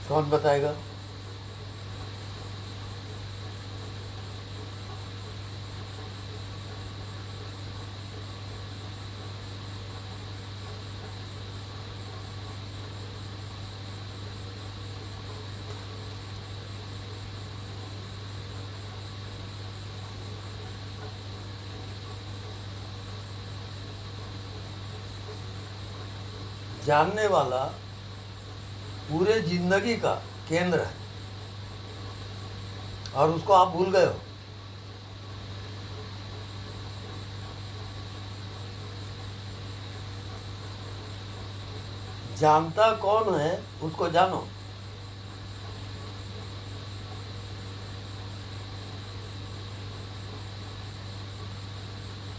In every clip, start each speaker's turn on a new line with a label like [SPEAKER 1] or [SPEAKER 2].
[SPEAKER 1] कौन बताएगा? जानने वाला पूरे जिंदगी का केंद्र है और उसको आप भूल गए हो। जानता कौन है उसको जानो।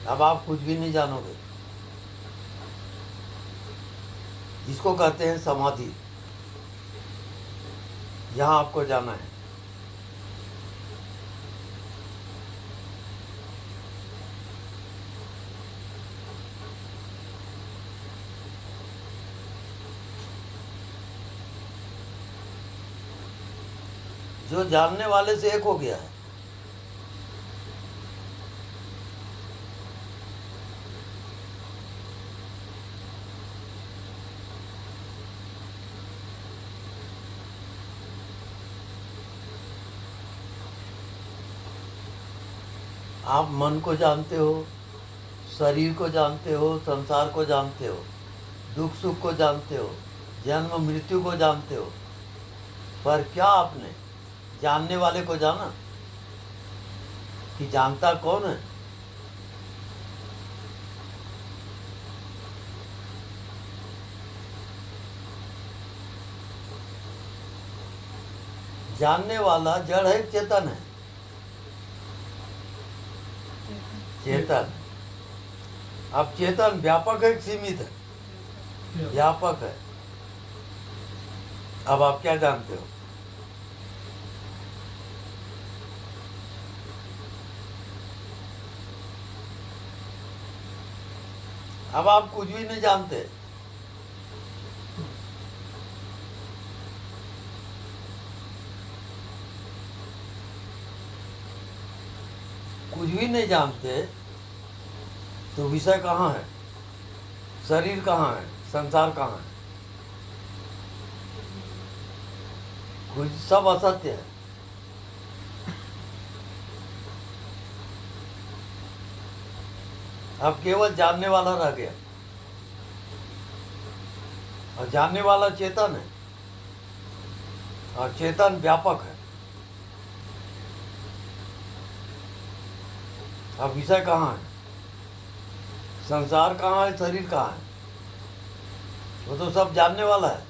[SPEAKER 1] अब आप कुछ भी नहीं जानोगे। इसको कहते हैं समाधि। यहां आपको जाना है। जो जानने वाले से एक हो गया है। आप मन को जानते हो, शरीर को जानते हो, संसार को जानते हो, दुख सुख को जानते हो, जन्म मृत्यु को जानते हो, पर क्या आपने जानने वाले को जाना कि जानता कौन है? जानने वाला जड़ है, चेतन है? चेतन। अब चेतन व्यापक है कि सीमित है? व्यापक है। अब आप क्या जानते हो? अब आप कुछ भी नहीं जानते। कुछ भी नहीं जानते तो विषय कहाँ है? शरीर कहाँ है? संसार कहाँ है? कुछ सब असत्य है। अब केवल जानने वाला रह गया और जानने वाला चेतन है और चेतन व्यापक है। अब विषय कहाँ है? संसार कहाँ है? शरीर कहाँ है? वो तो सब जानने वाला है।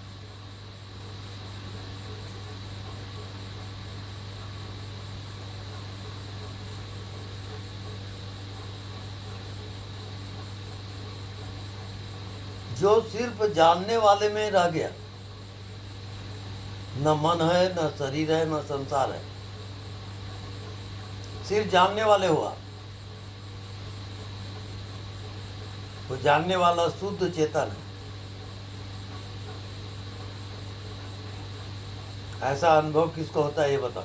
[SPEAKER 1] जो सिर्फ जानने वाले में रह गया, न मन है, न शरीर है, न संसार है, सिर्फ जानने वाले हुआ, वो जानने वाला शुद्ध चेतन है। ऐसा अनुभव किसको होता है ये बताओ?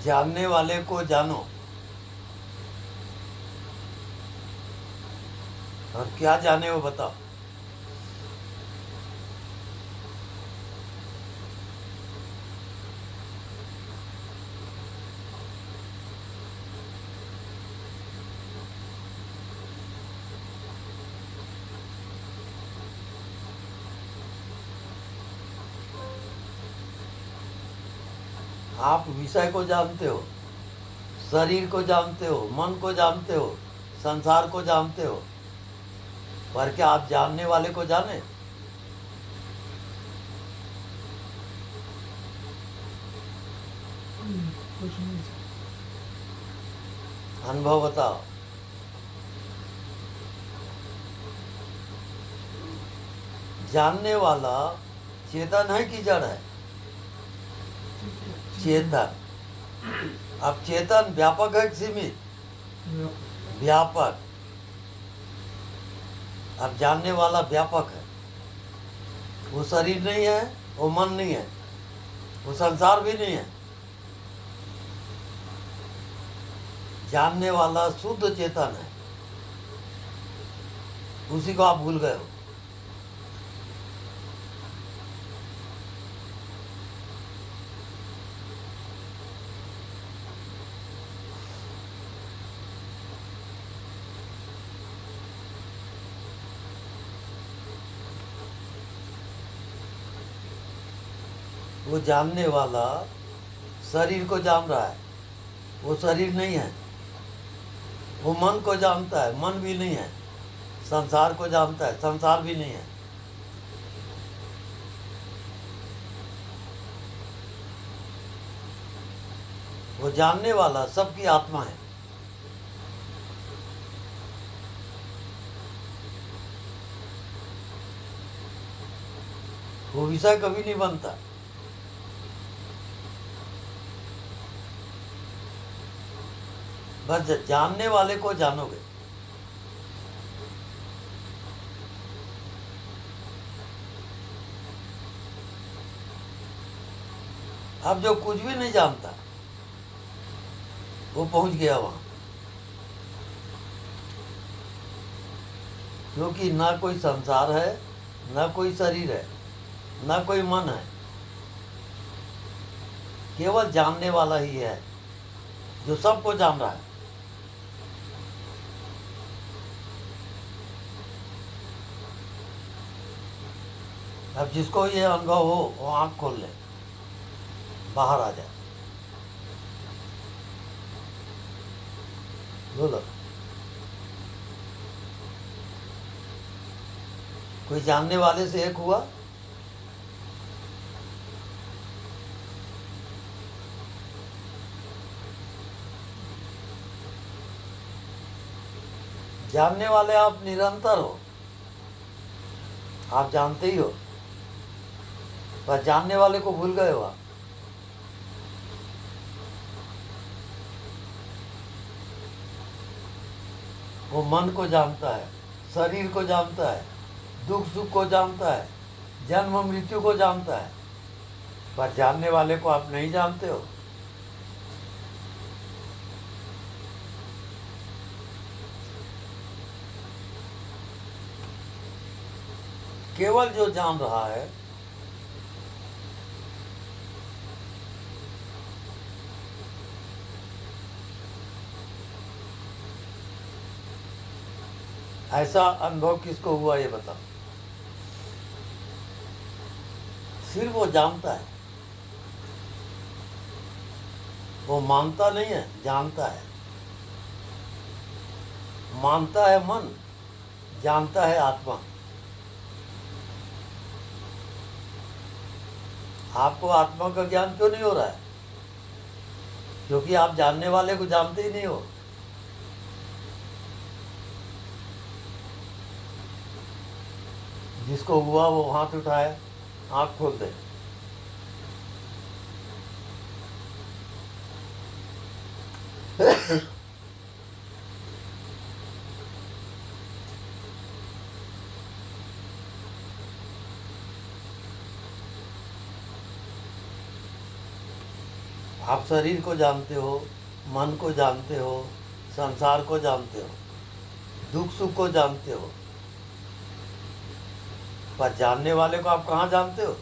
[SPEAKER 1] जानने वाले को जानो। और क्या जाने वो बताओ? आप विषय को जानते हो, शरीर को जानते हो, मन को जानते हो, संसार को जानते हो, पर क्या आप जानने वाले को जाने? अनुभव बताओ। जानने वाला चेतन है कि जड़ है? चेतन। अब चेतन व्यापक है कि सीमित? व्यापक। अब जानने वाला व्यापक है। वो शरीर नहीं है, वो मन नहीं है, वो संसार भी नहीं है। जानने वाला शुद्ध चेतन है, उसी को आप भूल गए हो। वो जानने वाला शरीर को जान रहा है, वो शरीर नहीं है। वो मन को जानता है, मन भी नहीं है। संसार को जानता है, संसार भी नहीं है। वो जानने वाला सबकी आत्मा है। वो विषय कभी नहीं बनता। बस जानने वाले को जानोगे। अब जो कुछ भी नहीं जानता वो पहुंच गया वहां, क्योंकि ना कोई संसार है, ना कोई शरीर है, ना कोई मन है। केवल जानने वाला ही है जो सबको जान रहा है। अब जिसको ये अनुभव हो वो आंख खोल ले, बाहर आ जाए। बोलो, कोई जानने वाले से एक हुआ? जानने वाले आप निरंतर हो, आप जानते ही हो, पर जानने वाले को भूल गए हो आप। वो मन को जानता है, शरीर को जानता है, दुख सुख को जानता है, जन्म मृत्यु को जानता है, पर जानने वाले को आप नहीं जानते हो। केवल जो जान रहा है ऐसा अनुभव किसको हुआ ये बताओ? सिर्फ वो जानता है, वो मानता नहीं है, जानता है। मानता है मन, जानता है आत्मा। आपको आत्मा का ज्ञान क्यों नहीं हो रहा है? क्योंकि आप जानने वाले को जानते ही नहीं हो। जिसको हुआ वो हाथ उठाए, आंख खोल दे। आप शरीर को जानते हो, मन को जानते हो, संसार को जानते हो, दुख सुख को जानते हो, पर जानने वाले को आप कहाँ जानते हो?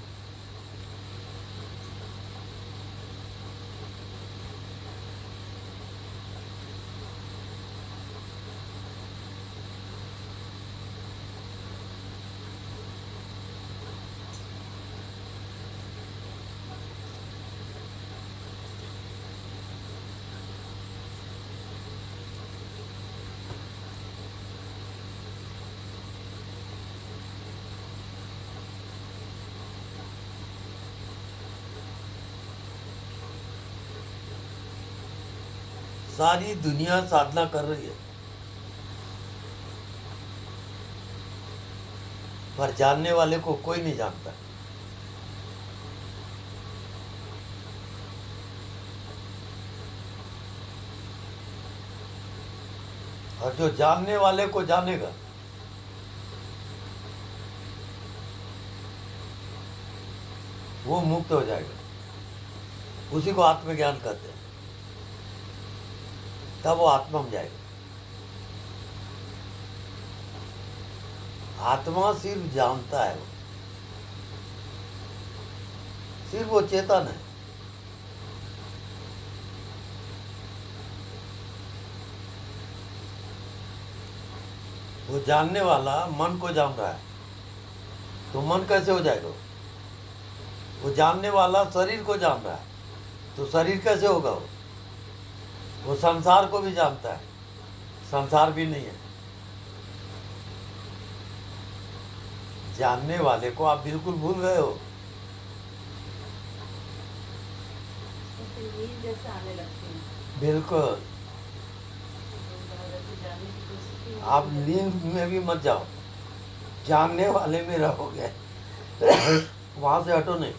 [SPEAKER 1] सारी दुनिया साधना कर रही है, पर जानने वाले को कोई नहीं जानता। और जो जानने वाले को जानेगा, वो मुक्त हो जाएगा। उसी को आत्मज्ञान कहते हैं। तब वो आत्मा में जाएगा। आत्मा सिर्फ जानता है, सिर्फ वो चेतन है। वो जानने वाला मन को जान रहा है, तो मन कैसे हो जाएगा? वो जानने वाला शरीर को जान रहा है, तो शरीर कैसे होगा? वो संसार को भी जानता है, संसार भी नहीं है। जानने वाले को आप बिल्कुल भूल गए हो।
[SPEAKER 2] नींद जैसे आने लगती है।
[SPEAKER 1] बिल्कुल। आप नींद में भी मत जाओ, जानने वाले में रहोगे। वहां से हटो नहीं।